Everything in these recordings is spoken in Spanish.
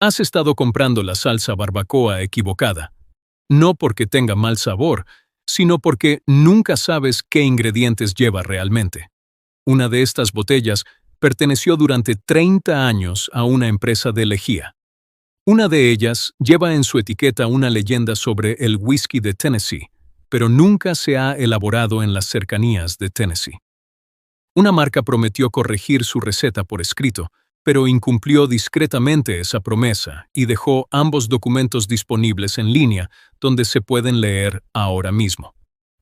Has estado comprando la salsa barbacoa equivocada. No porque tenga mal sabor, sino porque nunca sabes qué ingredientes lleva realmente. Una de estas botellas perteneció durante 30 años a una empresa de lejía. Una de ellas lleva en su etiqueta una leyenda sobre el whisky de Tennessee, pero nunca se ha elaborado en las cercanías de Tennessee. Una marca prometió corregir su receta por escrito, pero incumplió discretamente esa promesa y dejó ambos documentos disponibles en línea donde se pueden leer ahora mismo.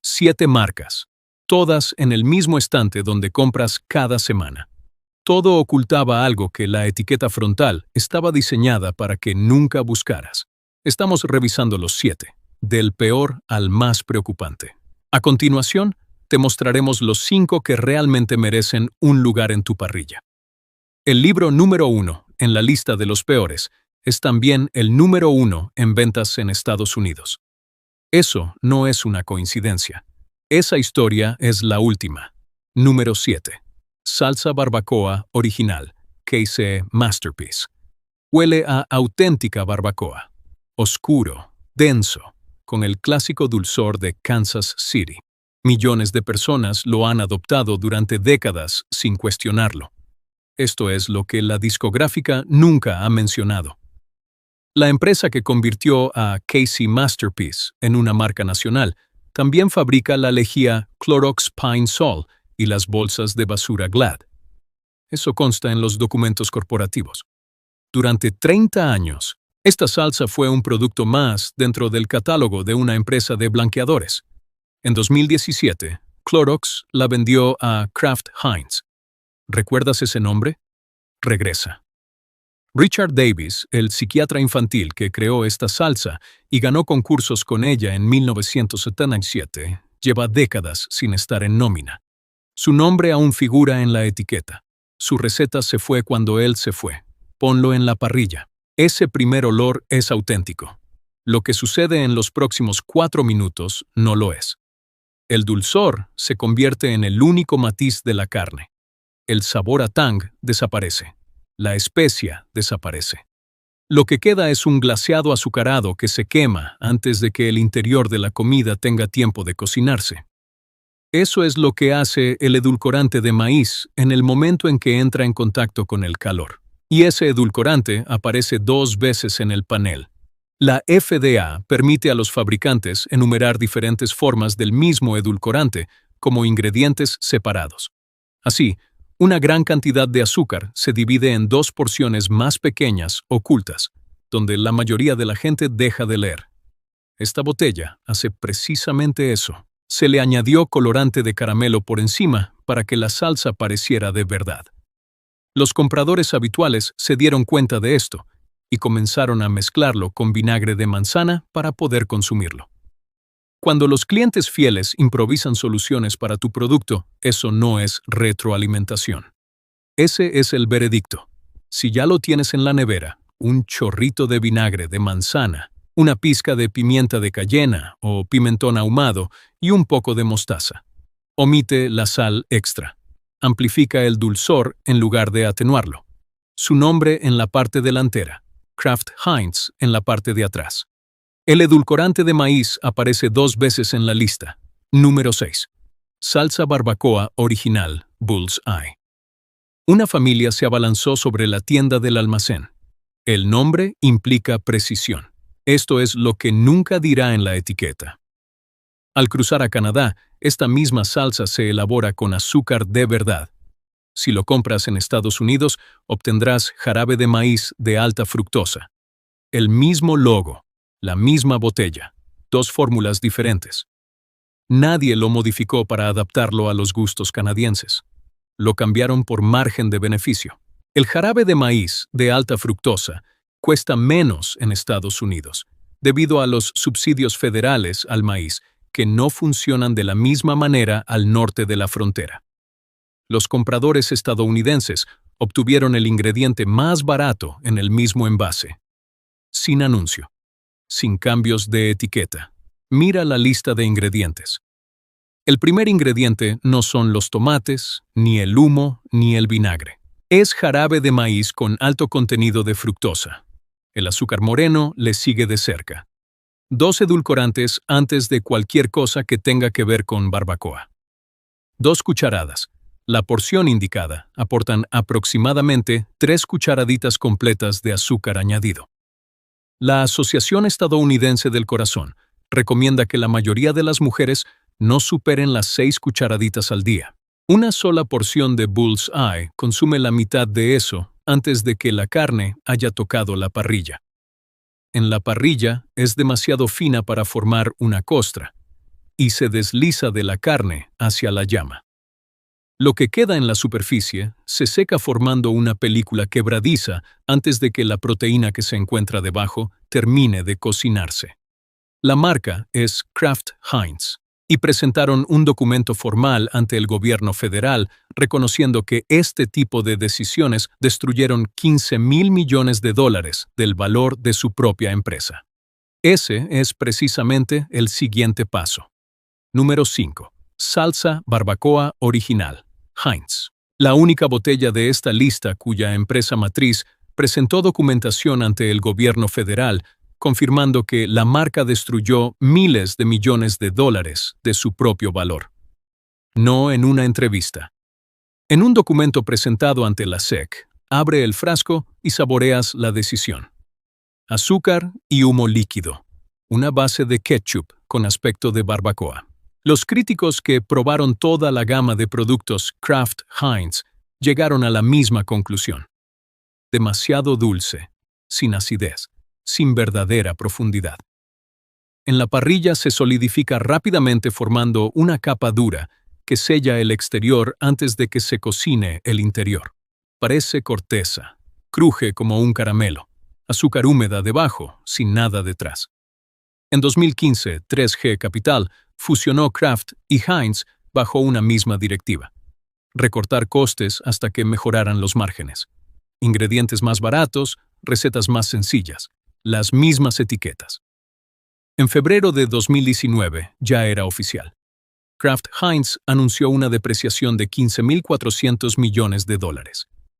7 marcas, todas en el mismo estante donde compras cada semana. Todo ocultaba algo que la etiqueta frontal estaba diseñada para que nunca buscaras. Estamos revisando los 7, del peor al más preocupante. A continuación, te mostraremos los 5 que realmente merecen un lugar en tu parrilla. El libro número 1 en la lista de los peores es también el número 1 en ventas en Estados Unidos. Eso no es una coincidencia. Esa historia es la última. Número 7. Salsa barbacoa original, Casey Masterpiece. Huele a auténtica barbacoa. Oscuro, denso, con el clásico dulzor de Kansas City. Millones de personas lo han adoptado durante décadas sin cuestionarlo. Esto es lo que la discográfica nunca ha mencionado. La empresa que convirtió a Casey Masterpiece en una marca nacional también fabrica la lejía Clorox Pine Sol y las bolsas de basura Glad. Eso consta en los documentos corporativos. Durante 30 años, esta salsa fue un producto más dentro del catálogo de una empresa de blanqueadores. En 2017, Clorox la vendió a Kraft Heinz. ¿Recuerdas ese nombre? Regresa. Richard Davis, el psiquiatra infantil que creó esta salsa y ganó concursos con ella en 1977, lleva décadas sin estar en nómina. Su nombre aún figura en la etiqueta. Su receta se fue cuando él se fue. Ponlo en la parrilla. Ese primer olor es auténtico. Lo que sucede en los próximos 4 minutos no lo es. El dulzor se convierte en el único matiz de la carne. El sabor a tang desaparece. La especia desaparece. Lo que queda es un glaseado azucarado que se quema antes de que el interior de la comida tenga tiempo de cocinarse. Eso es lo que hace el edulcorante de maíz en el momento en que entra en contacto con el calor. Y ese edulcorante aparece 2 veces en el panel. La FDA permite a los fabricantes enumerar diferentes formas del mismo edulcorante como ingredientes separados. Así, una gran cantidad de azúcar se divide en 2 porciones más pequeñas, ocultas, donde la mayoría de la gente deja de leer. Esta botella hace precisamente eso. Se le añadió colorante de caramelo por encima para que la salsa pareciera de verdad. Los compradores habituales se dieron cuenta de esto y comenzaron a mezclarlo con vinagre de manzana para poder consumirlo. Cuando los clientes fieles improvisan soluciones para tu producto, eso no es retroalimentación. Ese es el veredicto. Si ya lo tienes en la nevera, un chorrito de vinagre de manzana, una pizca de pimienta de cayena o pimentón ahumado y un poco de mostaza. Omite la sal extra. Amplifica el dulzor en lugar de atenuarlo. Su nombre en la parte delantera, Kraft Heinz en la parte de atrás. El edulcorante de maíz aparece 2 veces en la lista. Número 6. Salsa barbacoa original, Bullseye. Una familia se abalanzó sobre la tienda del almacén. El nombre implica precisión. Esto es lo que nunca dirá en la etiqueta. Al cruzar a Canadá, esta misma salsa se elabora con azúcar de verdad. Si lo compras en Estados Unidos, obtendrás jarabe de maíz de alta fructosa. El mismo logo. La misma botella, 2 fórmulas diferentes. Nadie lo modificó para adaptarlo a los gustos canadienses. Lo cambiaron por margen de beneficio. El jarabe de maíz de alta fructosa cuesta menos en Estados Unidos, debido a los subsidios federales al maíz que no funcionan de la misma manera al norte de la frontera. Los compradores estadounidenses obtuvieron el ingrediente más barato en el mismo envase. Sin anuncio. Sin cambios de etiqueta. Mira la lista de ingredientes. El primer ingrediente no son los tomates, ni el humo, ni el vinagre. Es jarabe de maíz con alto contenido de fructosa. El azúcar moreno le sigue de cerca. 2 edulcorantes antes de cualquier cosa que tenga que ver con barbacoa. 2 cucharadas. La porción indicada aportan aproximadamente 3 cucharaditas completas de azúcar añadido. La Asociación Estadounidense del Corazón recomienda que la mayoría de las mujeres no superen las 6 cucharaditas al día. Una sola porción de Bull's-Eye consume la mitad de eso antes de que la carne haya tocado la parrilla. En la parrilla es demasiado fina para formar una costra y se desliza de la carne hacia la llama. Lo que queda en la superficie se seca formando una película quebradiza antes de que la proteína que se encuentra debajo termine de cocinarse. La marca es Kraft Heinz y presentaron un documento formal ante el gobierno federal reconociendo que este tipo de decisiones destruyeron $15,000 millones del valor de su propia empresa. Ese es precisamente el siguiente paso. Número 5. Salsa barbacoa original. Heinz. La única botella de esta lista cuya empresa matriz presentó documentación ante el gobierno federal, confirmando que la marca destruyó miles de millones de dólares de su propio valor. No en una entrevista. En un documento presentado ante la SEC, abre el frasco y saboreas la decisión. Azúcar y humo líquido. Una base de ketchup con aspecto de barbacoa. Los críticos que probaron toda la gama de productos Kraft Heinz llegaron a la misma conclusión. Demasiado dulce, sin acidez, sin verdadera profundidad. En la parrilla se solidifica rápidamente formando una capa dura que sella el exterior antes de que se cocine el interior. Parece corteza, cruje como un caramelo, azúcar húmeda debajo, sin nada detrás. En 2015, 3G Capital fusionó Kraft y Heinz bajo una misma directiva. Recortar costes hasta que mejoraran los márgenes. Ingredientes más baratos, recetas más sencillas, las mismas etiquetas. En febrero de 2019 ya era oficial. Kraft Heinz anunció una depreciación de $15,400 millones.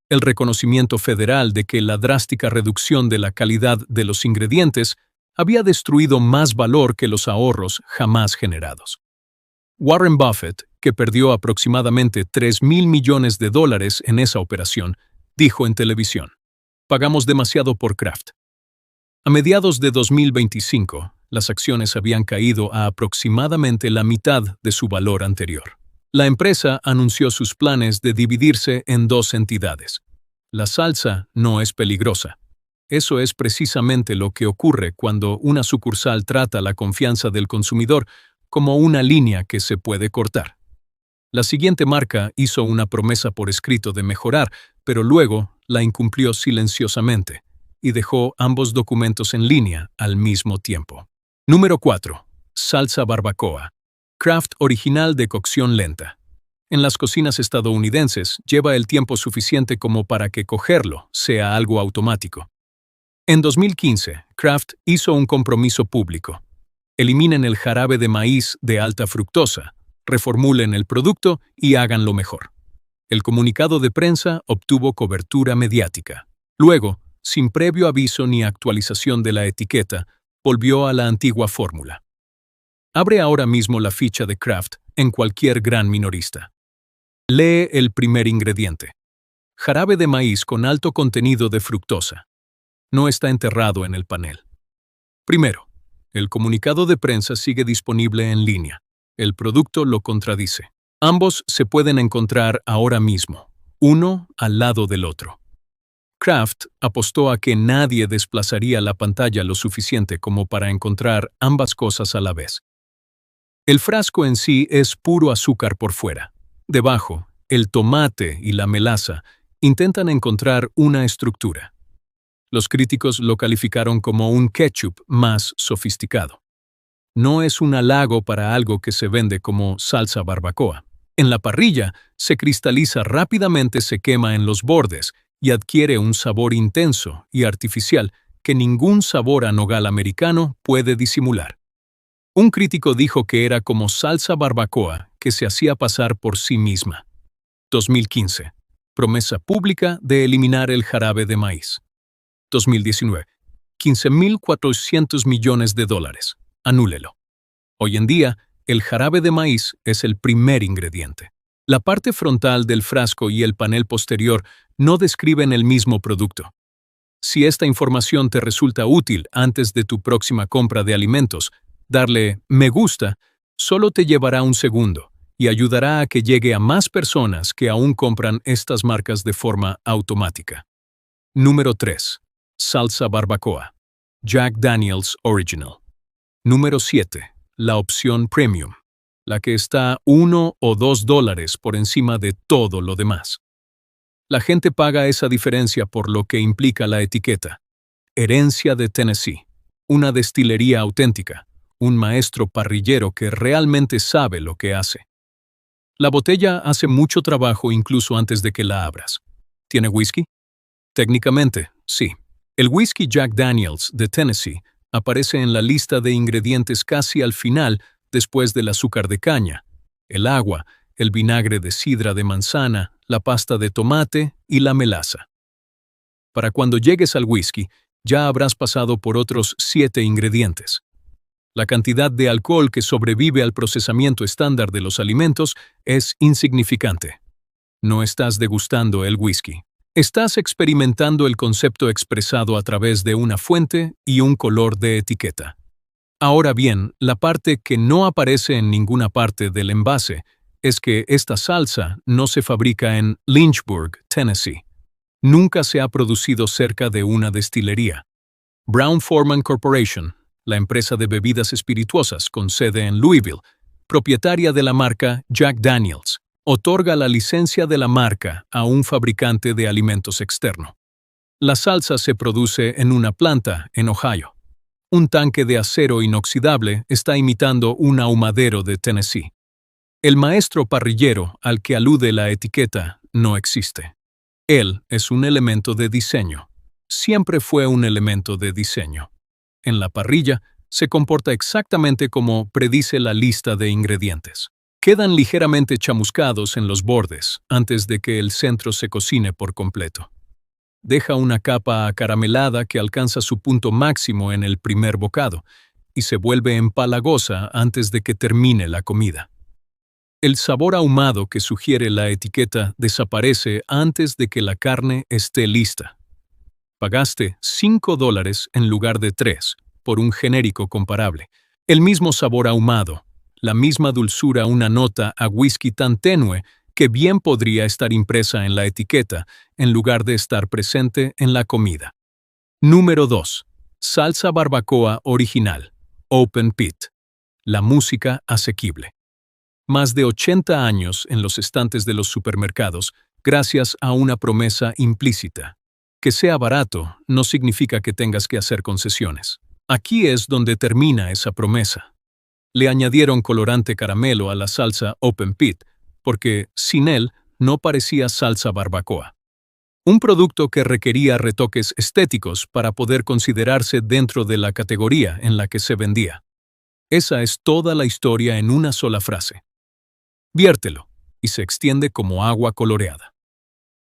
El reconocimiento federal de que la drástica reducción de la calidad de los ingredientes había destruido más valor que los ahorros jamás generados. Warren Buffett, que perdió aproximadamente $3,000 millones en esa operación, dijo en televisión: "Pagamos demasiado por Kraft". A mediados de 2025, las acciones habían caído a aproximadamente la mitad de su valor anterior. La empresa anunció sus planes de dividirse en 2 entidades. La salsa no es peligrosa. Eso es precisamente lo que ocurre cuando una sucursal trata la confianza del consumidor como una línea que se puede cortar. La siguiente marca hizo una promesa por escrito de mejorar, pero luego la incumplió silenciosamente y dejó ambos documentos en línea al mismo tiempo. Número 4. Salsa barbacoa. Kraft original de cocción lenta. En las cocinas estadounidenses lleva el tiempo suficiente como para que cogerlo sea algo automático. En 2015, Kraft hizo un compromiso público. Eliminen el jarabe de maíz de alta fructosa, reformulen el producto y háganlo mejor. El comunicado de prensa obtuvo cobertura mediática. Luego, sin previo aviso ni actualización de la etiqueta, volvió a la antigua fórmula. Abre ahora mismo la ficha de Kraft en cualquier gran minorista. Lee el primer ingrediente. Jarabe de maíz con alto contenido de fructosa. No está enterrado en el panel. Primero, el comunicado de prensa sigue disponible en línea. El producto lo contradice. Ambos se pueden encontrar ahora mismo, uno al lado del otro. Kraft apostó a que nadie desplazaría la pantalla lo suficiente como para encontrar ambas cosas a la vez. El frasco en sí es puro azúcar por fuera. Debajo, el tomate y la melaza intentan encontrar una estructura. Los críticos lo calificaron como un ketchup más sofisticado. No es un halago para algo que se vende como salsa barbacoa. En la parrilla, se cristaliza rápidamente, se quema en los bordes y adquiere un sabor intenso y artificial que ningún sabor a nogal americano puede disimular. Un crítico dijo que era como salsa barbacoa que se hacía pasar por sí misma. 2015. Promesa pública de eliminar el jarabe de maíz. 2019. $15.400 millones. Anúlelo. Hoy en día, el jarabe de maíz es el primer ingrediente. La parte frontal del frasco y el panel posterior no describen el mismo producto. Si esta información te resulta útil antes de tu próxima compra de alimentos, darle me gusta solo te llevará un segundo y ayudará a que llegue a más personas que aún compran estas marcas de forma automática. Número 3. Salsa barbacoa. Jack Daniel's Original. Número 7. La opción Premium, la que está $1 o $2 por encima de todo lo demás. La gente paga esa diferencia por lo que implica la etiqueta. Herencia de Tennessee, una destilería auténtica, un maestro parrillero que realmente sabe lo que hace. La botella hace mucho trabajo incluso antes de que la abras. ¿Tiene whisky? Técnicamente, sí. El whisky Jack Daniel's de Tennessee aparece en la lista de ingredientes casi al final después del azúcar de caña, el agua, el vinagre de sidra de manzana, la pasta de tomate y la melaza. Para cuando llegues al whisky, ya habrás pasado por otros 7 ingredientes. La cantidad de alcohol que sobrevive al procesamiento estándar de los alimentos es insignificante. No estás degustando el whisky. Estás experimentando el concepto expresado a través de una fuente y un color de etiqueta. Ahora bien, la parte que no aparece en ninguna parte del envase es que esta salsa no se fabrica en Lynchburg, Tennessee. Nunca se ha producido cerca de una destilería. Brown-Forman Corporation, la empresa de bebidas espirituosas con sede en Louisville, propietaria de la marca Jack Daniel's, otorga la licencia de la marca a un fabricante de alimentos externo. La salsa se produce en una planta en Ohio. Un tanque de acero inoxidable está imitando un ahumadero de Tennessee. El maestro parrillero al que alude la etiqueta no existe. Él es un elemento de diseño. Siempre fue un elemento de diseño. En la parrilla, se comporta exactamente como predice la lista de ingredientes. Quedan ligeramente chamuscados en los bordes antes de que el centro se cocine por completo. Deja una capa acaramelada que alcanza su punto máximo en el primer bocado y se vuelve empalagosa antes de que termine la comida. El sabor ahumado que sugiere la etiqueta desaparece antes de que la carne esté lista. Pagaste $5 en lugar de 3 por un genérico comparable. El mismo sabor ahumado, la misma dulzura, una nota a whisky tan tenue que bien podría estar impresa en la etiqueta en lugar de estar presente en la comida. Número 2. Salsa barbacoa original. Open Pit. La música asequible. Más de 80 años en los estantes de los supermercados gracias a una promesa implícita. Que sea barato no significa que tengas que hacer concesiones. Aquí es donde termina esa promesa. Le añadieron colorante caramelo a la salsa Open Pit, porque sin él no parecía salsa barbacoa. Un producto que requería retoques estéticos para poder considerarse dentro de la categoría en la que se vendía. Esa es toda la historia en una sola frase. Viértelo, y se extiende como agua coloreada.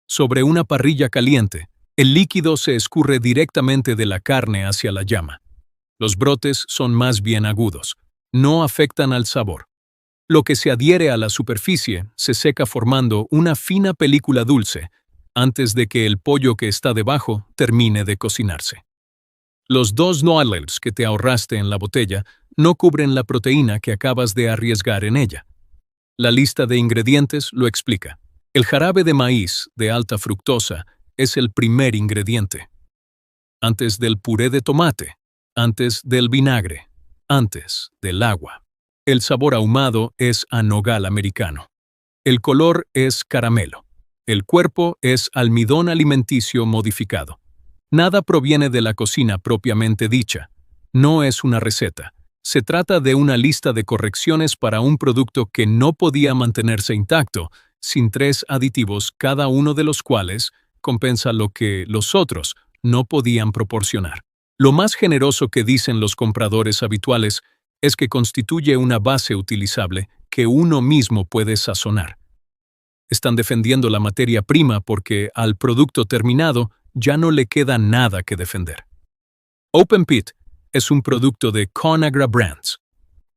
Sobre una parrilla caliente, el líquido se escurre directamente de la carne hacia la llama. Los brotes son más bien agudos, no afectan al sabor. Lo que se adhiere a la superficie se seca formando una fina película dulce antes de que el pollo que está debajo termine de cocinarse. Los $2 que te ahorraste en la botella no cubren la proteína que acabas de arriesgar en ella. La lista de ingredientes lo explica. El jarabe de maíz de alta fructosa es el primer ingrediente. Antes del puré de tomate, antes del vinagre, antes del agua. El sabor ahumado es a nogal americano. El color es caramelo. El cuerpo es almidón alimenticio modificado. Nada proviene de la cocina propiamente dicha. No es una receta. Se trata de una lista de correcciones para un producto que no podía mantenerse intacto, sin 3 aditivos, cada uno de los cuales compensa lo que los otros no podían proporcionar. Lo más generoso que dicen los compradores habituales es que constituye una base utilizable que uno mismo puede sazonar. Están defendiendo la materia prima porque al producto terminado ya no le queda nada que defender. Open Pit es un producto de Conagra Brands,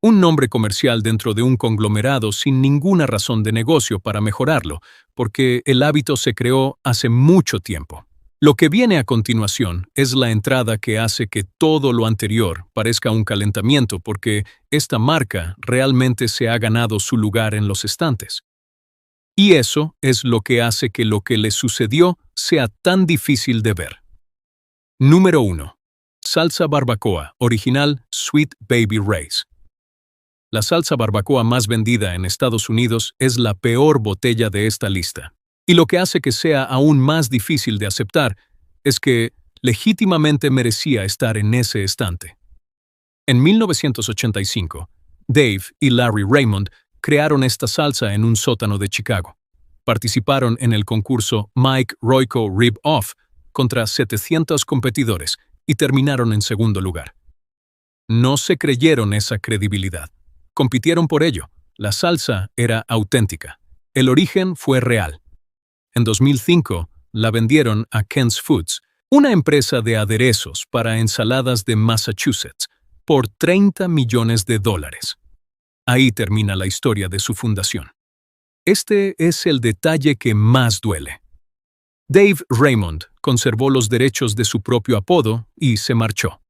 un nombre comercial dentro de un conglomerado sin ninguna razón de negocio para mejorarlo, porque el hábito se creó hace mucho tiempo. Lo que viene a continuación es la entrada que hace que todo lo anterior parezca un calentamiento porque esta marca realmente se ha ganado su lugar en los estantes. Y eso es lo que hace que lo que le sucedió sea tan difícil de ver. Número 1. Salsa barbacoa, original Sweet Baby Ray's. La salsa barbacoa más vendida en Estados Unidos es la peor botella de esta lista. Y lo que hace que sea aún más difícil de aceptar es que legítimamente merecía estar en ese estante. En 1985, Dave y Larry Raymond crearon esta salsa en un sótano de Chicago. Participaron en el concurso Mike Royko Rib Off contra 700 competidores y terminaron en segundo lugar. No se creyeron esa credibilidad. Compitieron por ello. La salsa era auténtica. El origen fue real. En 2005, la vendieron a Kent's Foods, una empresa de aderezos para ensaladas de Massachusetts, por $30 millones. Ahí termina la historia de su fundación. Este es el detalle que más duele. Dave Raymond conservó los derechos de su propio apodo y se marchó.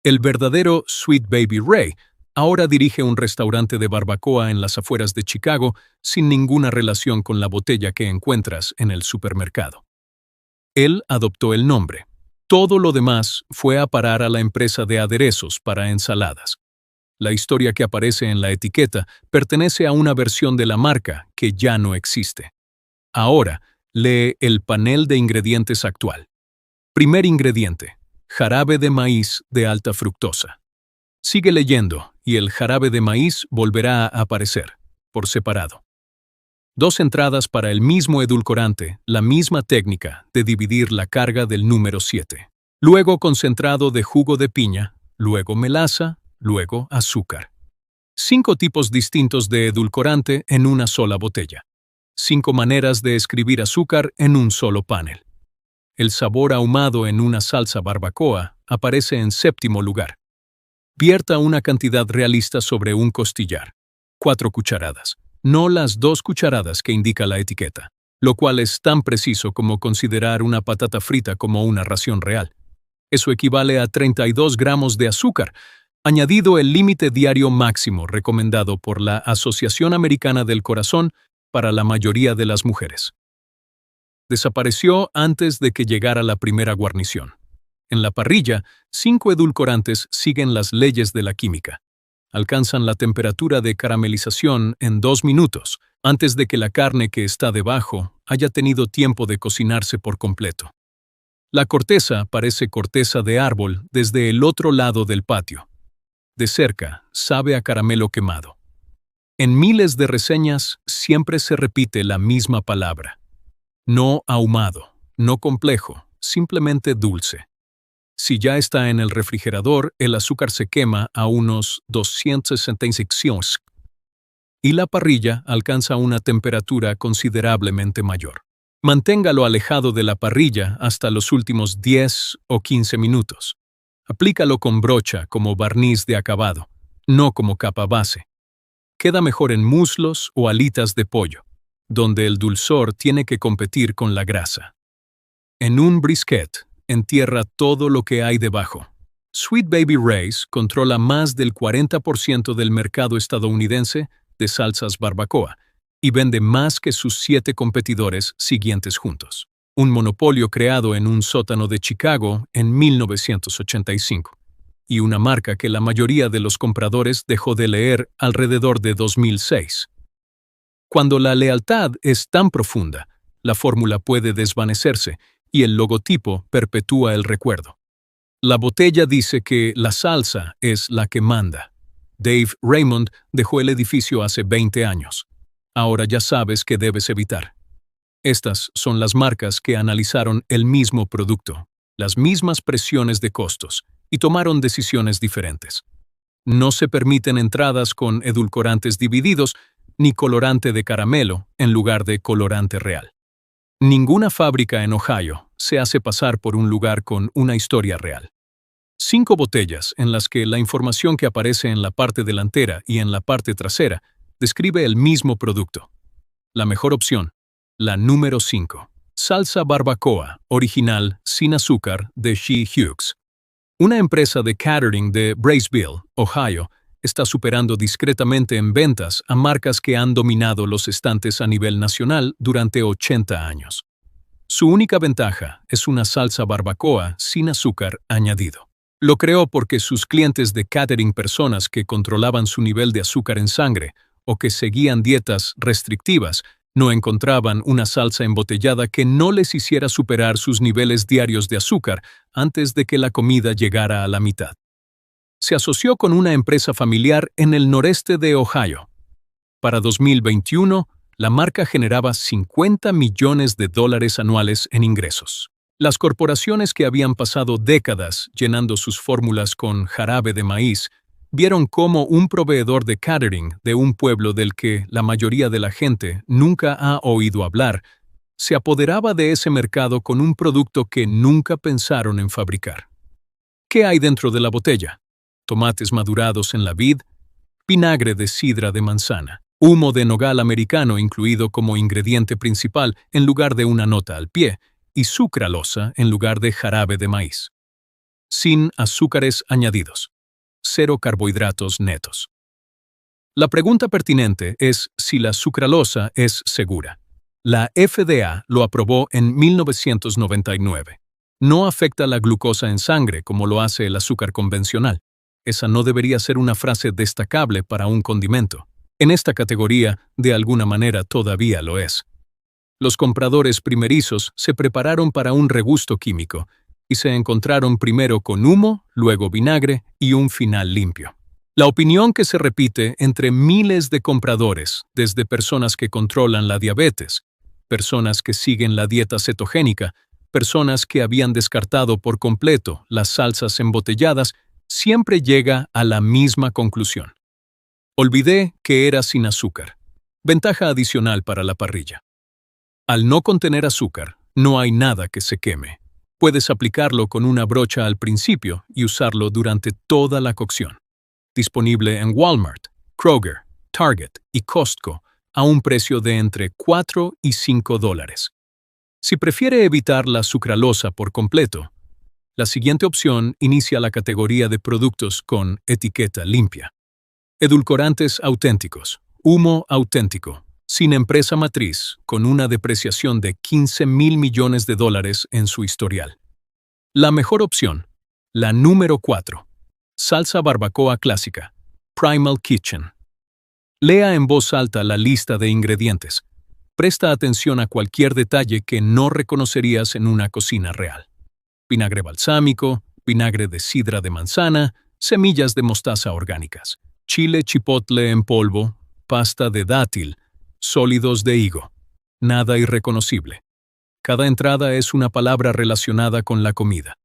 El verdadero Sweet Baby Ray ahora dirige un restaurante de barbacoa en las afueras de Chicago sin ninguna relación con la botella que encuentras en el supermercado. Él adoptó el nombre. Todo lo demás fue a parar a la empresa de aderezos para ensaladas. La historia que aparece en la etiqueta pertenece a una versión de la marca que ya no existe. Ahora, lee el panel de ingredientes actual. Primer ingrediente: jarabe de maíz de alta fructosa. Sigue leyendo y el jarabe de maíz volverá a aparecer, por separado. 2 entradas para el mismo edulcorante, la misma técnica de dividir la carga del número 7. Luego concentrado de jugo de piña, luego melaza, luego azúcar. 5 tipos distintos de edulcorante en una sola botella. 5 maneras de escribir azúcar en un solo panel. El sabor ahumado en una salsa barbacoa aparece en 7º lugar. Vierta una cantidad realista sobre un costillar. 4 cucharadas. No las 2 cucharadas que indica la etiqueta, lo cual es tan preciso como considerar una patata frita como una ración real. Eso equivale a 32 gramos de azúcar, añadido el límite diario máximo recomendado por la Asociación Americana del Corazón para la mayoría de las mujeres. Desapareció antes de que llegara la primera guarnición. En la parrilla, 5 edulcorantes siguen las leyes de la química. Alcanzan la temperatura de caramelización en 2 minutos, antes de que la carne que está debajo haya tenido tiempo de cocinarse por completo. La corteza parece corteza de árbol desde el otro lado del patio. De cerca, sabe a caramelo quemado. En miles de reseñas siempre se repite la misma palabra. No ahumado, no complejo, simplemente dulce. Si ya está en el refrigerador, el azúcar se quema a unos 266 y la parrilla alcanza una temperatura considerablemente mayor. Manténgalo alejado de la parrilla hasta los últimos 10 o 15 minutos. Aplícalo con brocha como barniz de acabado, no como capa base. Queda mejor en muslos o alitas de pollo, donde el dulzor tiene que competir con la grasa. En un brisket, entierra todo lo que hay debajo. Sweet Baby Ray's controla más del 40% del mercado estadounidense de salsas barbacoa y vende más que sus 7 competidores siguientes juntos. Un monopolio creado en un sótano de Chicago en 1985, y una marca que la mayoría de los compradores dejó de leer alrededor de 2006. Cuando la lealtad es tan profunda, la fórmula puede desvanecerse y el logotipo perpetúa el recuerdo. La botella dice que la salsa es la que manda. Dave Raymond dejó el edificio hace 20 años. Ahora ya sabes qué debes evitar. Estas son las marcas que analizaron el mismo producto, las mismas presiones de costos, y tomaron decisiones diferentes. No se permiten entradas con edulcorantes divididos ni colorante de caramelo en lugar de colorante real. Ninguna fábrica en Ohio se hace pasar por un lugar con una historia real. 5 botellas en las que la información que aparece en la parte delantera y en la parte trasera describe el mismo producto. La mejor opción, la número 5. Salsa barbacoa, original, sin azúcar, de She Hughes. Una empresa de catering de Braceville, Ohio, está superando discretamente en ventas a marcas que han dominado los estantes a nivel nacional durante 80 años. Su única ventaja es una salsa barbacoa sin azúcar añadido. Lo creó porque sus clientes de catering, personas que controlaban su nivel de azúcar en sangre o que seguían dietas restrictivas, no encontraban una salsa embotellada que no les hiciera superar sus niveles diarios de azúcar antes de que la comida llegara a la mitad. Se asoció con una empresa familiar en el noreste de Ohio. Para 2021, la marca generaba $50 millones anuales en ingresos. Las corporaciones que habían pasado décadas llenando sus fórmulas con jarabe de maíz vieron cómo un proveedor de catering de un pueblo del que la mayoría de la gente nunca ha oído hablar, se apoderaba de ese mercado con un producto que nunca pensaron en fabricar. ¿Qué hay dentro de la botella? Tomates madurados en la vid, vinagre de sidra de manzana, humo de nogal americano incluido como ingrediente principal en lugar de una nota al pie, y sucralosa en lugar de jarabe de maíz. Sin azúcares añadidos. 0 carbohidratos netos. La pregunta pertinente es si la sucralosa es segura. La FDA lo aprobó en 1999. No afecta la glucosa en sangre como lo hace el azúcar convencional. Esa no debería ser una frase destacable para un condimento. En esta categoría, de alguna manera, todavía lo es. Los compradores primerizos se prepararon para un regusto químico y se encontraron primero con humo, luego vinagre y un final limpio. La opinión que se repite entre miles de compradores, desde personas que controlan la diabetes, personas que siguen la dieta cetogénica, personas que habían descartado por completo las salsas embotelladas, siempre llega a la misma conclusión. Olvidé que era sin azúcar. Ventaja adicional para la parrilla. Al no contener azúcar, no hay nada que se queme. Puedes aplicarlo con una brocha al principio y usarlo durante toda la cocción. Disponible en Walmart, Kroger, Target y Costco a un precio de entre $4 y $5. Si prefiere evitar la sucralosa por completo, la siguiente opción inicia la categoría de productos con etiqueta limpia. Edulcorantes auténticos, humo auténtico, sin empresa matriz, con una depreciación de $15,000 millones en su historial. La mejor opción, la número 4. Salsa barbacoa clásica, Primal Kitchen. Lea en voz alta la lista de ingredientes. Presta atención a cualquier detalle que no reconocerías en una cocina real. Vinagre balsámico, vinagre de sidra de manzana, semillas de mostaza orgánicas, chile chipotle en polvo, pasta de dátil, sólidos de higo. Nada irreconocible. Cada entrada es una palabra relacionada con la comida.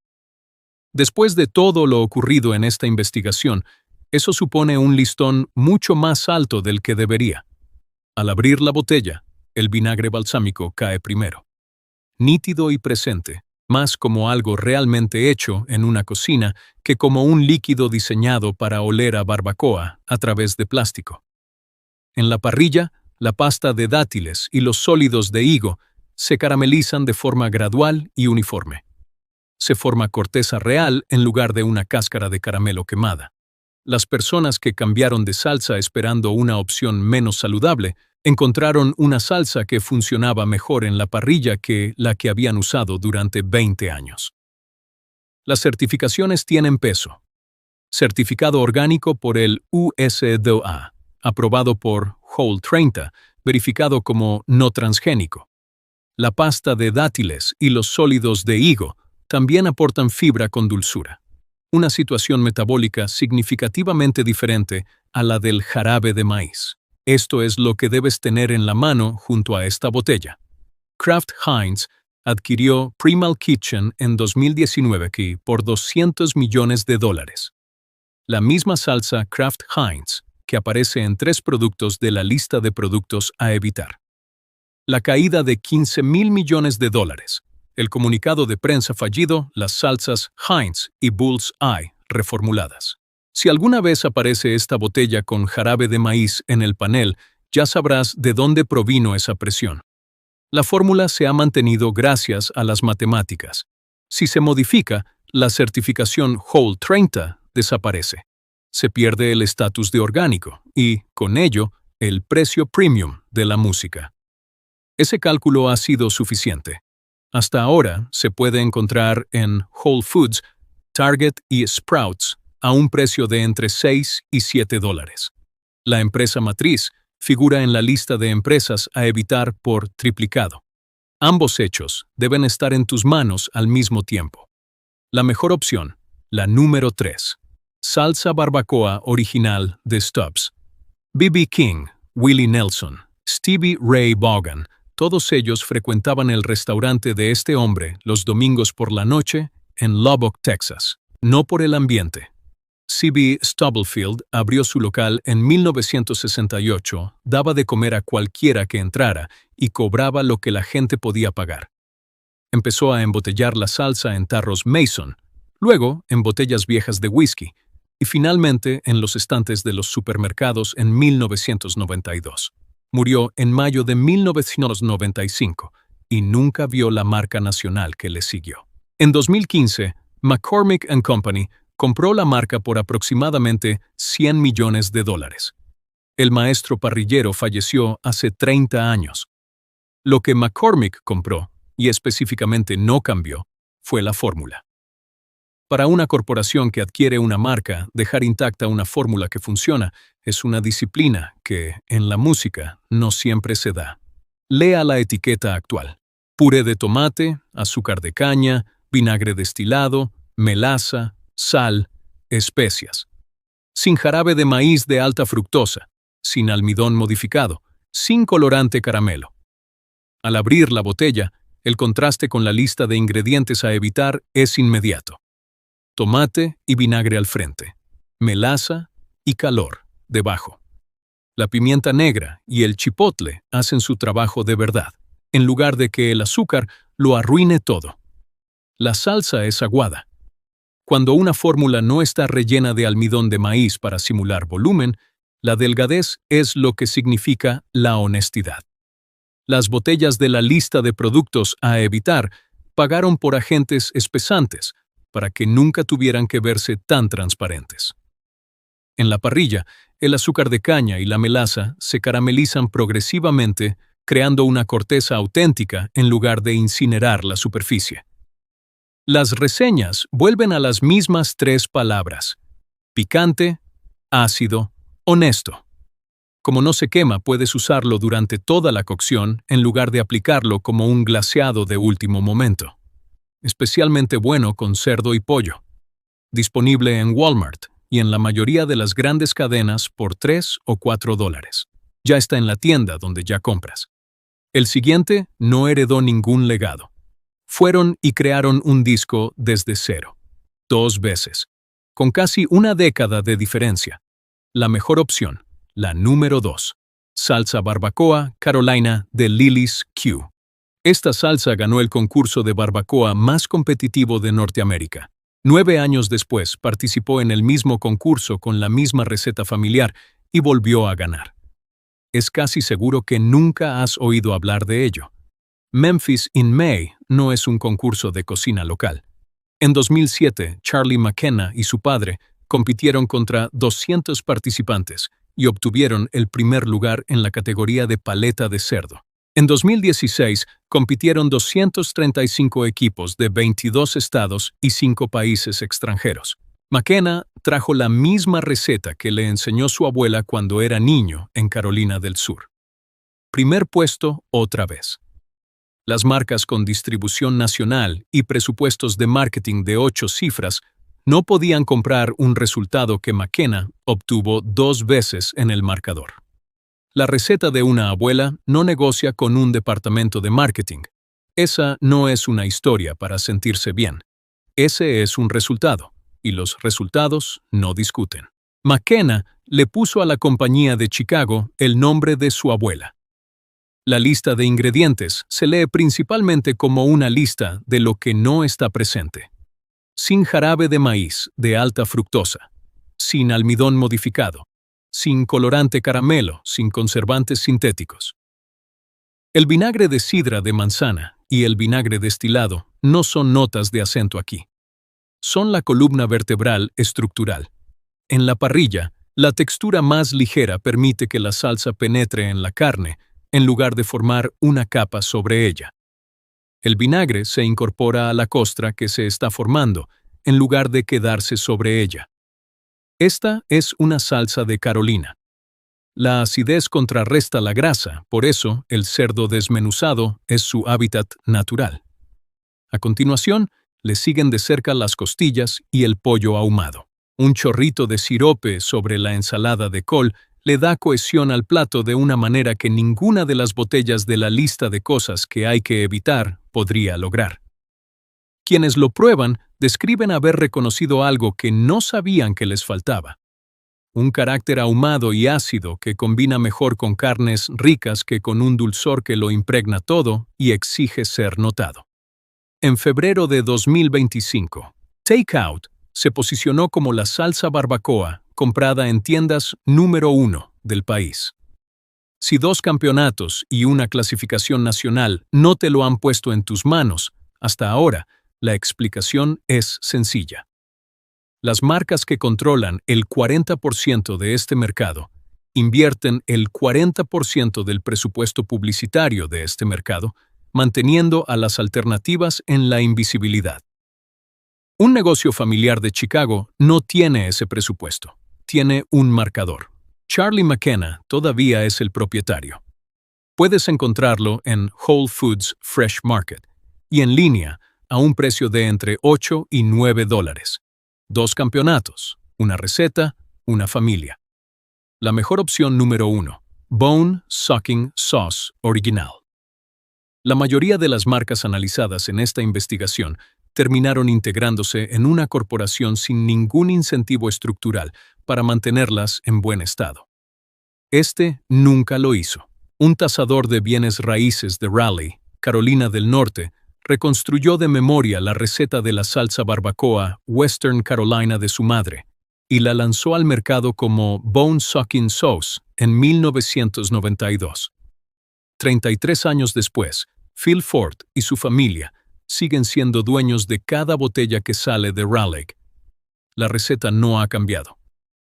Después de todo lo ocurrido en esta investigación, eso supone un listón mucho más alto del que debería. Al abrir la botella, el vinagre balsámico cae primero. Nítido y presente, más como algo realmente hecho en una cocina que como un líquido diseñado para oler a barbacoa a través de plástico. En la parrilla, la pasta de dátiles y los sólidos de higo se caramelizan de forma gradual y uniforme. Se forma corteza real en lugar de una cáscara de caramelo quemada. Las personas que cambiaron de salsa esperando una opción menos saludable encontraron una salsa que funcionaba mejor en la parrilla que la que habían usado durante 20 años. Las certificaciones tienen peso. Certificado orgánico por el USDA, aprobado por Whole30, verificado como no transgénico. La pasta de dátiles y los sólidos de higo también aportan fibra con dulzura. Una situación metabólica significativamente diferente a la del jarabe de maíz. Esto es lo que debes tener en la mano junto a esta botella. Kraft Heinz adquirió Primal Kitchen en 2019 por $200 millones. La misma salsa Kraft Heinz que aparece en 3 productos de la lista de productos a evitar. La caída de $15,000 millones. el comunicado de prensa fallido, las salsas Heinz y Bull's-Eye reformuladas. Si alguna vez aparece esta botella con jarabe de maíz en el panel, ya sabrás de dónde provino esa presión. La fórmula se ha mantenido gracias a las matemáticas. Si se modifica, la certificación Whole 30 desaparece. Se pierde el estatus de orgánico y, con ello, el precio premium de la música. Ese cálculo ha sido suficiente. Hasta ahora se puede encontrar en Whole Foods, Target y Sprouts a un precio de entre 6 y 7 dólares. La empresa matriz figura en la lista de empresas a evitar por triplicado. Ambos hechos deben estar en tus manos al mismo tiempo. La mejor opción, la número 3. Salsa barbacoa original de Stubbs. B.B. King, Willie Nelson, Stevie Ray Vaughan, todos ellos frecuentaban el restaurante de este hombre los domingos por la noche en Lubbock, Texas. No por el ambiente. C.B. Stubblefield abrió su local en 1968, daba de comer a cualquiera que entrara y cobraba lo que la gente podía pagar. Empezó a embotellar la salsa en tarros Mason, luego en botellas viejas de whisky, y finalmente en los estantes de los supermercados en 1992. Murió en mayo de 1995 y nunca vio la marca nacional que le siguió. En 2015, McCormick & Company compró la marca por aproximadamente $100 millones. El maestro parrillero falleció hace 30 años. Lo que McCormick compró, y específicamente no cambió, fue la fórmula. Para una corporación que adquiere una marca, dejar intacta una fórmula que funciona es una disciplina que, en la música, no siempre se da. Lea la etiqueta actual. Puré de tomate, azúcar de caña, vinagre destilado, melaza, sal, especias. Sin jarabe de maíz de alta fructosa, sin almidón modificado, sin colorante caramelo. Al abrir la botella, el contraste con la lista de ingredientes a evitar es inmediato. Tomate y vinagre al frente, melaza y calor debajo. La pimienta negra y el chipotle hacen su trabajo de verdad, en lugar de que el azúcar lo arruine todo. La salsa es aguada. Cuando una fórmula no está rellena de almidón de maíz para simular volumen, la delgadez es lo que significa la honestidad. Las botellas de la lista de productos a evitar pagaron por agentes espesantes para que nunca tuvieran que verse tan transparentes. En la parrilla, el azúcar de caña y la melaza se caramelizan progresivamente, creando una corteza auténtica en lugar de incinerar la superficie. Las reseñas vuelven a las mismas 3 palabras: picante, ácido, honesto. Como no se quema, puedes usarlo durante toda la cocción en lugar de aplicarlo como un glaseado de último momento. Especialmente bueno con cerdo y pollo. Disponible en Walmart y en la mayoría de las grandes cadenas por 3 o 4 dólares. Ya está en la tienda donde ya compras. El siguiente no heredó ningún legado. Fueron y crearon un disco desde cero. 2 veces. Con casi una década de diferencia. La mejor opción, la número 2. Salsa barbacoa Carolina de Lily's Q. Esta salsa ganó el concurso de barbacoa más competitivo de Norteamérica. 9 años después participó en el mismo concurso con la misma receta familiar y volvió a ganar. Es casi seguro que nunca has oído hablar de ello. Memphis in May no es un concurso de cocina local. En 2007, Charlie McKenna y su padre compitieron contra 200 participantes y obtuvieron el primer lugar en la categoría de paleta de cerdo. En 2016, compitieron 235 equipos de 22 estados y 5 países extranjeros. McKenna trajo la misma receta que le enseñó su abuela cuando era niño en Carolina del Sur. Primer puesto otra vez. Las marcas con distribución nacional y presupuestos de marketing de 8 cifras no podían comprar un resultado que McKenna obtuvo 2 veces en el marcador. La receta de una abuela no negocia con un departamento de marketing. Esa no es una historia para sentirse bien. Ese es un resultado, y los resultados no discuten. McKenna le puso a la compañía de Chicago el nombre de su abuela. La lista de ingredientes se lee principalmente como una lista de lo que no está presente. Sin jarabe de maíz de alta fructosa, sin almidón modificado, sin colorante caramelo, sin conservantes sintéticos. El vinagre de sidra de manzana y el vinagre destilado no son notas de acento aquí. Son la columna vertebral estructural. En la parrilla, la textura más ligera permite que la salsa penetre en la carne en lugar de formar una capa sobre ella. El vinagre se incorpora a la costra que se está formando en lugar de quedarse sobre ella. Esta es una salsa de Carolina. La acidez contrarresta la grasa, por eso el cerdo desmenuzado es su hábitat natural. A continuación, le siguen de cerca las costillas y el pollo ahumado. Un chorrito de sirope sobre la ensalada de col le da cohesión al plato de una manera que ninguna de las botellas de la lista de cosas que hay que evitar podría lograr. Quienes lo prueban describen haber reconocido algo que no sabían que les faltaba. Un carácter ahumado y ácido que combina mejor con carnes ricas que con un dulzor que lo impregna todo y exige ser notado. En febrero de 2025, Takeout se posicionó como la salsa barbacoa comprada en tiendas número 1 del país. Si 2 campeonatos y una clasificación nacional no te lo han puesto en tus manos, hasta ahora, la explicación es sencilla. Las marcas que controlan el 40% de este mercado invierten el 40% del presupuesto publicitario de este mercado, manteniendo a las alternativas en la invisibilidad. Un negocio familiar de Chicago no tiene ese presupuesto, tiene un marcador. Charlie McKenna todavía es el propietario. Puedes encontrarlo en Whole Foods Fresh Market y en línea a un precio de entre $8 y $9. 2 campeonatos, una receta, una familia. La mejor opción número 1, Bone Sucking Sauce Original. La mayoría de las marcas analizadas en esta investigación terminaron integrándose en una corporación sin ningún incentivo estructural para mantenerlas en buen estado. Este nunca lo hizo. Un tasador de bienes raíces de Raleigh, Carolina del Norte, reconstruyó de memoria la receta de la salsa barbacoa Western Carolina de su madre y la lanzó al mercado como Bone Sucking Sauce en 1992. 33 años después, Phil Ford y su familia siguen siendo dueños de cada botella que sale de Raleigh. La receta no ha cambiado.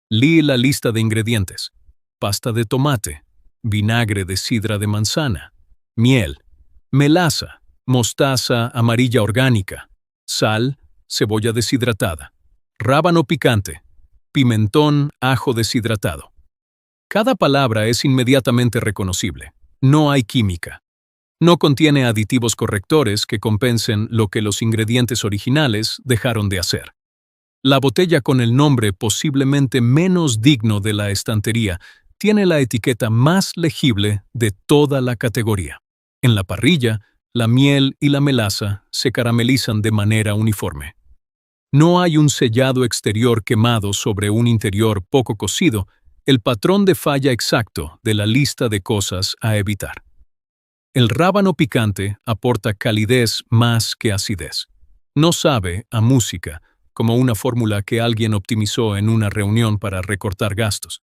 Lee la lista de ingredientes: pasta de tomate, vinagre de sidra de manzana, miel, melaza, mostaza amarilla orgánica, sal, cebolla deshidratada, rábano picante, pimentón, ajo deshidratado. Cada palabra es inmediatamente reconocible. No hay química. No contiene aditivos correctores que compensen lo que los ingredientes originales dejaron de hacer. La botella con el nombre posiblemente menos digno de la estantería tiene la etiqueta más legible de toda la categoría. En la parrilla, la miel y la melaza se caramelizan de manera uniforme. No hay un sellado exterior quemado sobre un interior poco cocido, el patrón de falla exacto de la lista de cosas a evitar. El rábano picante aporta calidez más que acidez. No sabe a música, como una fórmula que alguien optimizó en una reunión para recortar gastos.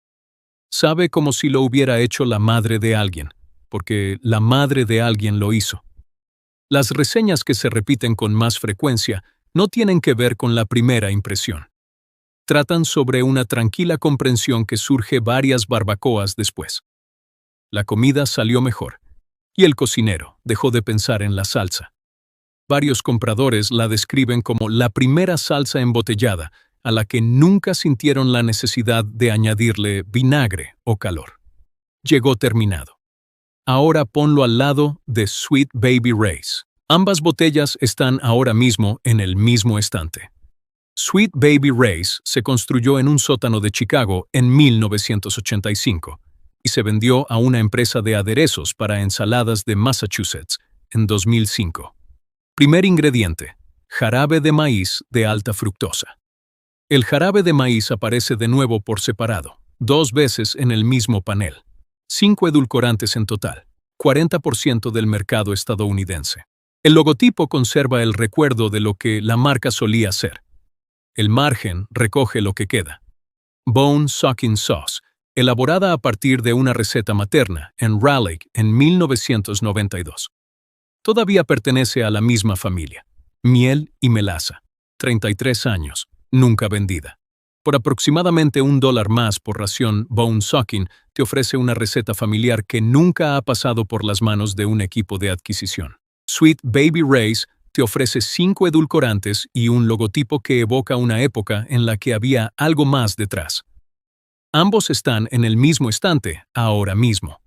Sabe como si lo hubiera hecho la madre de alguien, porque la madre de alguien lo hizo. Las reseñas que se repiten con más frecuencia no tienen que ver con la primera impresión. Tratan sobre una tranquila comprensión que surge varias barbacoas después. La comida salió mejor, y el cocinero dejó de pensar en la salsa. Varios compradores la describen como la primera salsa embotellada a la que nunca sintieron la necesidad de añadirle vinagre o calor. Llegó terminado. Ahora ponlo al lado de Sweet Baby Ray's. Ambas botellas están ahora mismo en el mismo estante. Sweet Baby Ray's se construyó en un sótano de Chicago en 1985 y se vendió a una empresa de aderezos para ensaladas de Massachusetts en 2005. Primer ingrediente: jarabe de maíz de alta fructosa. El jarabe de maíz aparece de nuevo por separado, 2 veces en el mismo panel. 5 edulcorantes en total: 40% del mercado estadounidense. El logotipo conserva el recuerdo de lo que la marca solía ser. El margen recoge lo que queda. Bone Sucking Sauce, elaborada a partir de una receta materna en Raleigh en 1992. Todavía pertenece a la misma familia. Miel y melaza. 33 años, nunca vendida. Por aproximadamente $1 más por ración, Bone Sucking te ofrece una receta familiar que nunca ha pasado por las manos de un equipo de adquisición. Sweet Baby Ray's te ofrece 5 edulcorantes y un logotipo que evoca una época en la que había algo más detrás. Ambos están en el mismo estante ahora mismo.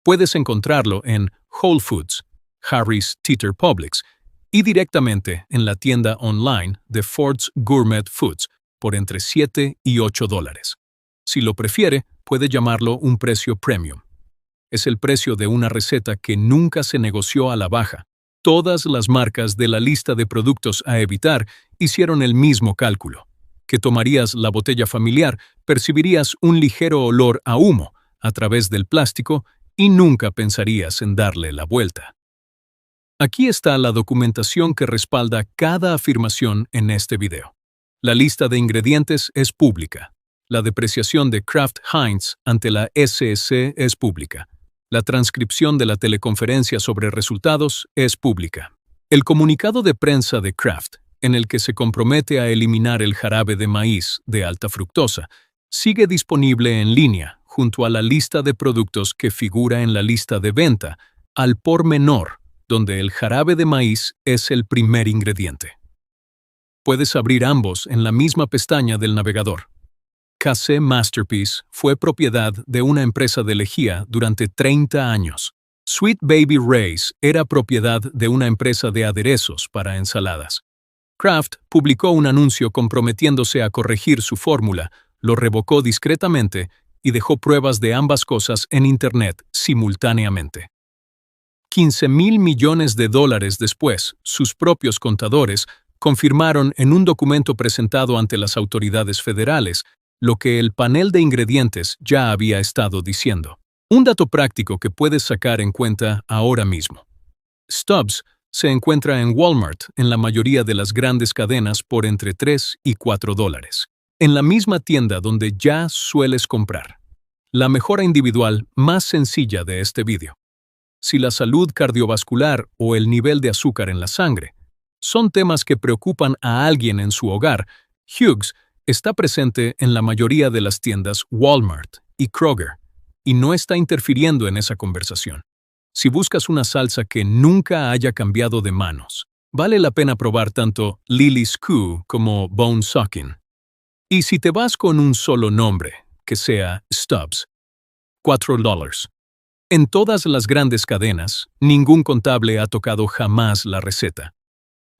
Puedes encontrarlo en Whole Foods, Harry's Teeter Publix y directamente en la tienda online de Ford's Gourmet Foods por entre $7 y $8. Si lo prefiere, puede llamarlo un precio premium. Es el precio de una receta que nunca se negoció a la baja. Todas las marcas de la lista de productos a evitar hicieron el mismo cálculo. Que tomarías la botella familiar, percibirías un ligero olor a humo a través del plástico y nunca pensarías en darle la vuelta. Aquí está la documentación que respalda cada afirmación en este video. La lista de ingredientes es pública. La depreciación de Kraft Heinz ante la SEC es pública. La transcripción de la teleconferencia sobre resultados es pública. El comunicado de prensa de Kraft, en el que se compromete a eliminar el jarabe de maíz de alta fructosa, sigue disponible en línea junto a la lista de productos que figura en la lista de venta, al por menor, donde el jarabe de maíz es el primer ingrediente. Puedes abrir ambos en la misma pestaña del navegador. KC Masterpiece fue propiedad de una empresa de lejía durante 30 años. Sweet Baby Ray's era propiedad de una empresa de aderezos para ensaladas. Kraft publicó un anuncio comprometiéndose a corregir su fórmula, lo revocó discretamente y dejó pruebas de ambas cosas en Internet simultáneamente. $15,000 millones después, sus propios contadores confirmaron en un documento presentado ante las autoridades federales lo que el panel de ingredientes ya había estado diciendo. Un dato práctico que puedes sacar en cuenta ahora mismo. Stubbs se encuentra en Walmart en la mayoría de las grandes cadenas por entre $3 y $4. En la misma tienda donde ya sueles comprar. La mejora individual más sencilla de este vídeo. Si la salud cardiovascular o el nivel de azúcar en la sangre son temas que preocupan a alguien en su hogar, Hughes está presente en la mayoría de las tiendas Walmart y Kroger y no está interfiriendo en esa conversación. Si buscas una salsa que nunca haya cambiado de manos, vale la pena probar tanto Lily's Q como Bone Sucking. Y si te vas con un solo nombre, que sea Stubbs, $4. En todas las grandes cadenas, ningún contable ha tocado jamás la receta.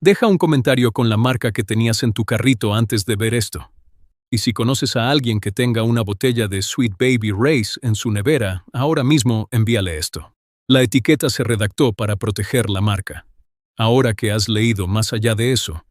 Deja un comentario con la marca que tenías en tu carrito antes de ver esto. Y si conoces a alguien que tenga una botella de Sweet Baby Ray's en su nevera, ahora mismo envíale esto. La etiqueta se redactó para proteger la marca. Ahora que has leído más allá de eso,